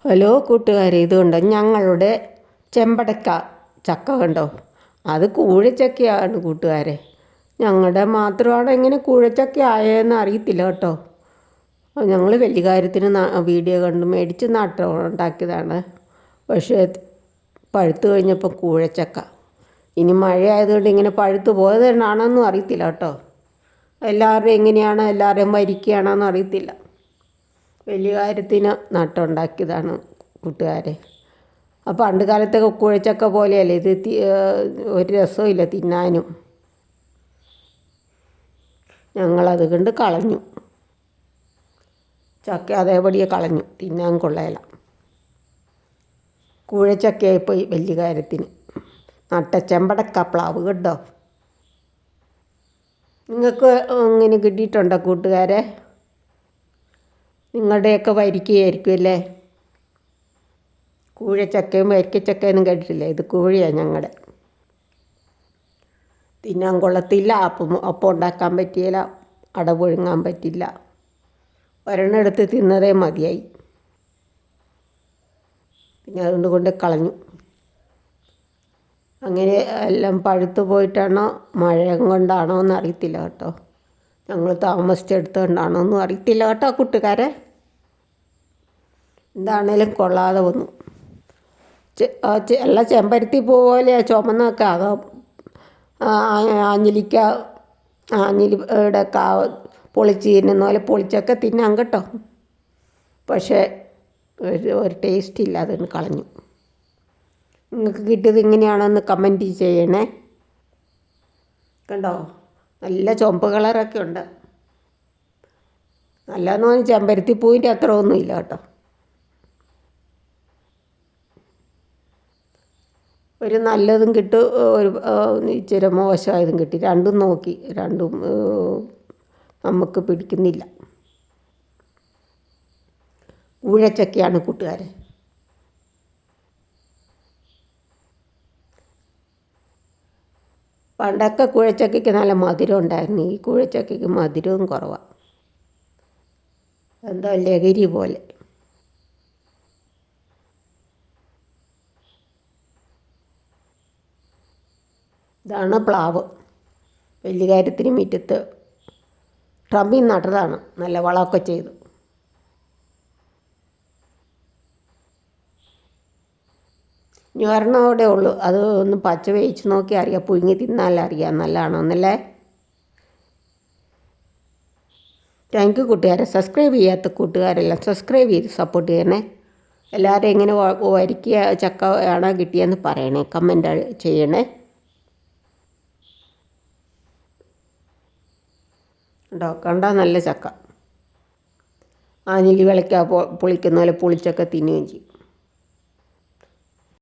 Hello കൂട്ടുകാരെ, ഇതുകൊണ്ട് ഞങ്ങളുടെ ചെമ്പടക്ക ചക്ക കണ്ടോ. അത് കൂഴച്ചക്കയാണ് കൂട്ടുകാരെ. ഞങ്ങളുടെ മാത്രമാണ് ഇങ്ങനെ കൂഴച്ചക്ക ആയതെന്ന് അറിയത്തില്ല കേട്ടോ. ഞങ്ങൾ വലിയ കാര്യത്തിന് വീഡിയോ കണ്ട് മേടിച്ച് ഉണ്ടാക്കിയതാണ്. പക്ഷേ പഴുത്ത് കഴിഞ്ഞപ്പോൾ കൂഴച്ചക്ക. ഇനി മഴ ആയതുകൊണ്ട് ഇങ്ങനെ പഴുത്ത് പോയതെന്നാണെന്നും അറിയത്തില്ല കേട്ടോ. എല്ലാവരുടെയും എങ്ങനെയാണ്, എല്ലാവരെയും വരിക്കുകയാണെന്നും അറിയത്തില്ല. വലിയ കാര്യത്തിന് നട്ടുണ്ടാക്കിയതാണ് കൂട്ടുകാരെ. അപ്പോൾ പണ്ട് കാലത്തൊക്കെ കുഴച്ചക്ക പോലെയല്ലേ ഇത്, ഒരു രസമില്ല തിന്നാനും. ഞങ്ങളത് കണ്ട് കളഞ്ഞു. ചക്ക അതേപടിയെ കളഞ്ഞു, തിന്നാൻ കൊള്ളയില്ല. കൂഴച്ചക്കയായിപ്പോയി വലിയ കാര്യത്തിന്. നട്ട ചെമ്പടക്ക പ്ലാവ് കേട്ടോ. നിങ്ങൾക്ക് ഇങ്ങനെ കിട്ടിയിട്ടുണ്ടോ കൂട്ടുകാരെ? നിങ്ങളുടെയൊക്കെ വരിക്കയായിരിക്കും അല്ലേ. കൂഴച്ചക്കയും വരിക്കച്ചക്കയൊന്നും കേട്ടിട്ടില്ല. ഇത് കൂഴയാണ് ഞങ്ങളുടെ. തിന്നാൻ കൊള്ളത്തില്ല, അപ്പം ഉണ്ടാക്കാൻ പറ്റിയില്ല, അട പുഴുങ്ങാൻ പറ്റില്ല. ഒരെണ്ണം എടുത്ത് തിന്നതേ മതിയായി. പിന്നെ അതുകൊണ്ട് കളഞ്ഞു. അങ്ങനെ എല്ലാം പഴുത്തു പോയിട്ടാണോ മഴ കൊണ്ടാണോ എന്ന് അറിയത്തില്ല കേട്ടോ. ഞങ്ങൾ താമസിച്ചെടുത്തുകൊണ്ടാണോ ഒന്നും അറിയത്തില്ല കേട്ടോ കൂട്ടുകാരെ. എന്താണേലും കൊള്ളാതെ വന്നു. എല്ലാ ചെമ്പരത്തി പോലെ ചുമന്നൊക്കെ ആകാം. ആഞ്ഞിലിയുടെ പൊളിച്ച് തിന്നുന്ന പോലെ പൊളിച്ചൊക്കെ തിന്നാം കേട്ടോ. പക്ഷേ ഒരു ടേസ്റ്റ് ഇല്ല, അതിന് കളഞ്ഞു. നിങ്ങൾക്ക് കിട്ടിയത് ഇങ്ങനെയാണെന്ന് കമൻറ്റ് ചെയ്യണേ. കണ്ടോ, നല്ല ചുവപ്പ് കളറൊക്കെ ഉണ്ട്. നല്ലതെന്ന് പറഞ്ഞാൽ ചെമ്പരത്തി പൂവിൻ്റെ അത്ര ഒന്നുമില്ല കേട്ടോ. ഒരു നല്ലതും കിട്ടും, ഒരു ഇച്ചിരി മോശമായതും കിട്ടി. രണ്ടും നോക്കി, രണ്ടും നമുക്ക് പിടിക്കുന്നില്ല. കൂഴച്ചക്കയാണ് കൂട്ടുകാരെ. പണ്ടൊക്കെ കുഴച്ചക്കയ്ക്ക് നല്ല മധുരം ഉണ്ടായിരുന്നു. ഈ കുഴച്ചക്കയ്ക്ക് മധുരവും കുറവാണ്. എന്തോ ലഹരി പോലെ. ഇതാണ് പ്ലാവ്. വലിയ കാര്യത്തിന് മുറ്റത്ത് ട്രമ്പിൽ നട്ടതാണ്. നല്ല വളമൊക്കെ ചെയ്തു. ഇനി ഒരെണ്ണമോടെ ഉള്ളൂ. അത് ഒന്ന് പച്ച വേവിച്ച് നോക്കി അറിയാം, പുഴുങ്ങി തിന്നാലറിയാം നല്ലതാണോ എന്നല്ലേ. താങ്ക് യു കൂട്ടുകാരെ. സബ്സ്ക്രൈബ് ചെയ്യാത്ത കൂട്ടുകാരെല്ലാം സബ്സ്ക്രൈബ് ചെയ്ത് സപ്പോർട്ട് ചെയ്യണേ. എല്ലാവരും എങ്ങനെ വരിക്കുക ചക്ക ആണോ കിട്ടിയെന്ന് പറയണേ, കമൻ്റ് ചെയ്യണേ. ഉണ്ടോ, കണ്ടാൽ നല്ല ചക്ക. ആഞ്ഞിലി വിളയ്ക്ക പൊളിക്കുന്ന പോലെ പൊളിച്ചൊക്കെ തിന്നുകയും ചെയ്യും.